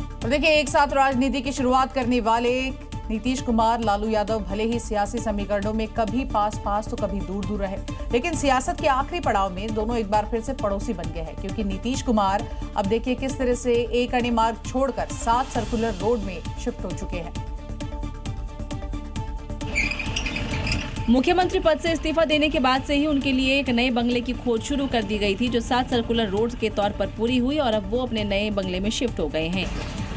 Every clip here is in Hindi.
और देखिए, एक साथ राजनीति की शुरुआत करने वाले नीतीश कुमार, लालू यादव भले ही सियासी समीकरणों में कभी पास तो कभी दूर दूर रहे, लेकिन सियासत के आखिरी पड़ाव में दोनों एक बार फिर से पड़ोसी बन गए हैं। क्योंकि नीतीश कुमार अब देखिए किस तरह से एक अणे मार्ग छोड़कर 7 सर्कुलर रोड में शिफ्ट हो चुके हैं। मुख्यमंत्री पद से इस्तीफा देने के बाद से ही उनके लिए एक नए बंगले की खोज शुरू कर दी गई थी, जो 7 सर्कुलर रोड के तौर पर पूरी हुई और अब वो अपने नए बंगले में शिफ्ट हो गए हैं।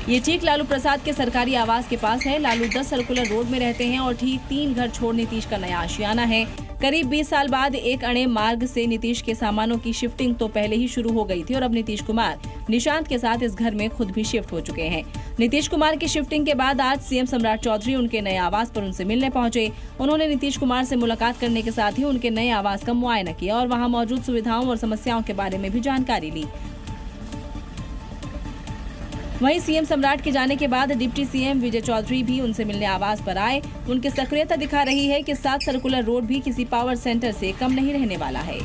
ये ठीक लालू प्रसाद के सरकारी आवास के पास है। लालू 10 सर्कुलर रोड में रहते हैं और ठीक 3 घर छोड़ नीतीश का नया आशियाना है। करीब 20 साल बाद एक अणे मार्ग से नीतीश के सामानों की शिफ्टिंग तो पहले ही शुरू हो गई थी और अब नीतीश कुमार निशांत के साथ इस घर में खुद भी शिफ्ट हो चुके हैं। नीतीश कुमार की शिफ्टिंग के बाद आज सीएम सम्राट चौधरी उनके नए आवास पर उनसे मिलने पहुंचे। उन्होंने नीतीश कुमार से मुलाकात करने के साथ ही उनके नए आवास का मुआयना किया और वहां मौजूद सुविधाओं और समस्याओं के बारे में भी जानकारी ली। वहीं सीएम सम्राट के जाने के बाद डिप्टी सीएम विजय चौधरी भी उनसे मिलने आवास पर आए। उनकी सक्रियता दिखा रही है कि 7 सर्कुलर रोड भी किसी पावर सेंटर से कम नहीं रहने वाला है।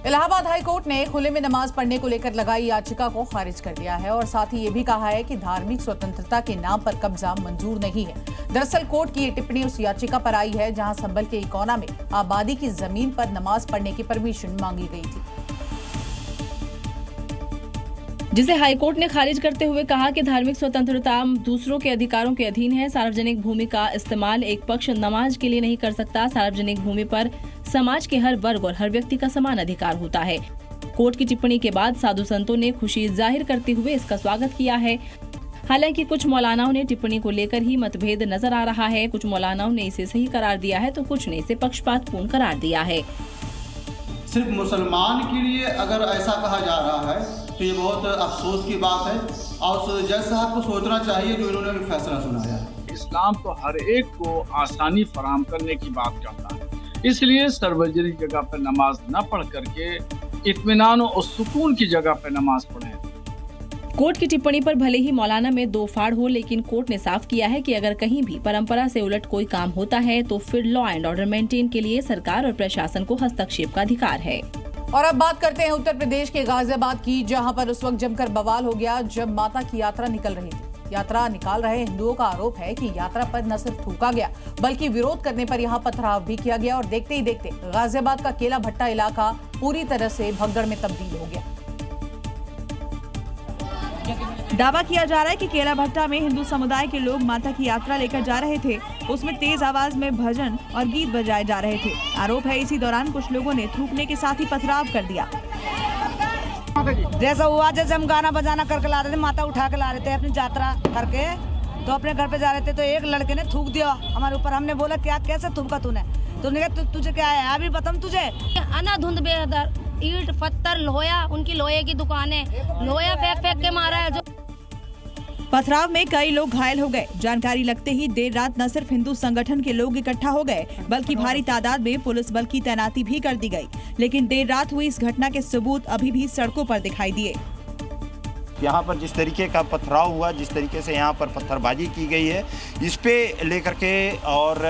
इलाहाबाद हाई कोर्ट ने खुले में नमाज पढ़ने को लेकर लगाई याचिका को खारिज कर दिया है और साथ ही ये भी कहा है कि धार्मिक स्वतंत्रता के नाम पर कब्जा मंजूर नहीं है। दरअसल कोर्ट की ये टिप्पणी उस याचिका पर आई है जहां संभल के इकोना में आबादी की जमीन पर नमाज पढ़ने की परमिशन मांगी गई थी, जिसे हाईकोर्ट ने खारिज करते हुए कहा कि धार्मिक स्वतंत्रता दूसरों के अधिकारों के अधीन है। सार्वजनिक भूमि का इस्तेमाल एक पक्ष नमाज के लिए नहीं कर सकता। सार्वजनिक भूमि पर समाज के हर वर्ग और हर व्यक्ति का समान अधिकार होता है। कोर्ट की टिप्पणी के बाद साधु संतों ने खुशी जाहिर करते हुए इसका स्वागत किया है। हालांकि कुछ मौलानाओं ने टिप्पणी को लेकर ही मतभेद नजर आ रहा है। कुछ मौलानाओं ने इसे सही करार दिया है तो कुछ ने इसे पक्षपातपूर्ण करार दिया है। सिर्फ मुसलमान के लिए अगर ऐसा कहा जा रहा है तो ये बहुत अफसोस की बात है और जज साहब को सोचना चाहिए जो इन्होंने फैसला सुनाया। इस्लाम तो हर एक को आसानी फराहम करने की बात करता है, इसलिए सार्वजनिक जगह पर नमाज न पढ़ करके इत्मीनान और सुकून की जगह पर नमाज पढ़ें। कोर्ट की टिप्पणी पर भले ही मौलाना में 2 फाड़ हो, लेकिन कोर्ट ने साफ किया है कि अगर कहीं भी परंपरा से उलट कोई काम होता है तो फिर लॉ एंड ऑर्डर मेंटेन के लिए सरकार और प्रशासन को हस्तक्षेप का अधिकार है। और अब बात करते हैं उत्तर प्रदेश के गाजियाबाद की, जहां पर उस वक्त जमकर बवाल हो गया जब माता की यात्रा निकल रही थी। यात्रा निकाल रहे हिंदुओं का आरोप है कि यात्रा पर न सिर्फ थूका गया बल्कि विरोध करने पर यहां पथराव भी किया गया और देखते ही देखते गाजियाबाद का केला भट्टा इलाका पूरी तरह से भगदड़ में तब्दील हो गया। दावा किया जा रहा है कि केला भट्टा में हिंदू समुदाय के लोग माता की यात्रा लेकर जा रहे थे। उसमें तेज आवाज में भजन और गीत बजाए जा रहे थे। आरोप है इसी दौरान कुछ लोगों ने थूकने के साथ ही पथराव कर दिया। जैसा हुआ, जैसे हम गाना बजाना करके ला रहे थे, माता उठा के ला रहे थे अपनी यात्रा करके, तो अपने घर पे जा रहे थे तो एक लड़के ने थूक दिया हमारे ऊपर। हमने बोला क्या, कैसे थूका तूने? तुमने कहा तुझे क्या है, अभी बताऊं तुझे। अनाधुंध बेहतर ईंट पत्थर लोहा, उनकी लोहे की दुकान है, लोहा फेंक के मारा है। जो पथराव में कई लोग घायल हो गए। जानकारी लगते ही देर रात न सिर्फ हिंदू संगठन के लोग इकट्ठा हो गए बल्कि भारी तादाद में पुलिस बल की तैनाती भी कर दी गई। लेकिन देर रात हुई इस घटना के सबूत अभी भी सड़कों पर दिखाई दिए। यहाँ पर जिस तरीके का पथराव हुआ, जिस तरीके से यहाँ पर पत्थरबाजी की गई है, इस पे लेकर के और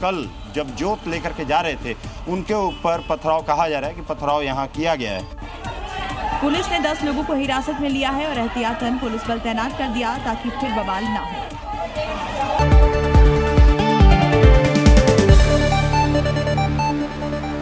कल जब जोत लेकर के जा रहे थे उनके ऊपर पथराव कहा जा रहा है कि पथराव यहाँ किया गया है। पुलिस ने 10 लोगों को हिरासत में लिया है और एहतियातन पुलिस बल तैनात कर दिया ताकि फिर बवाल न हो।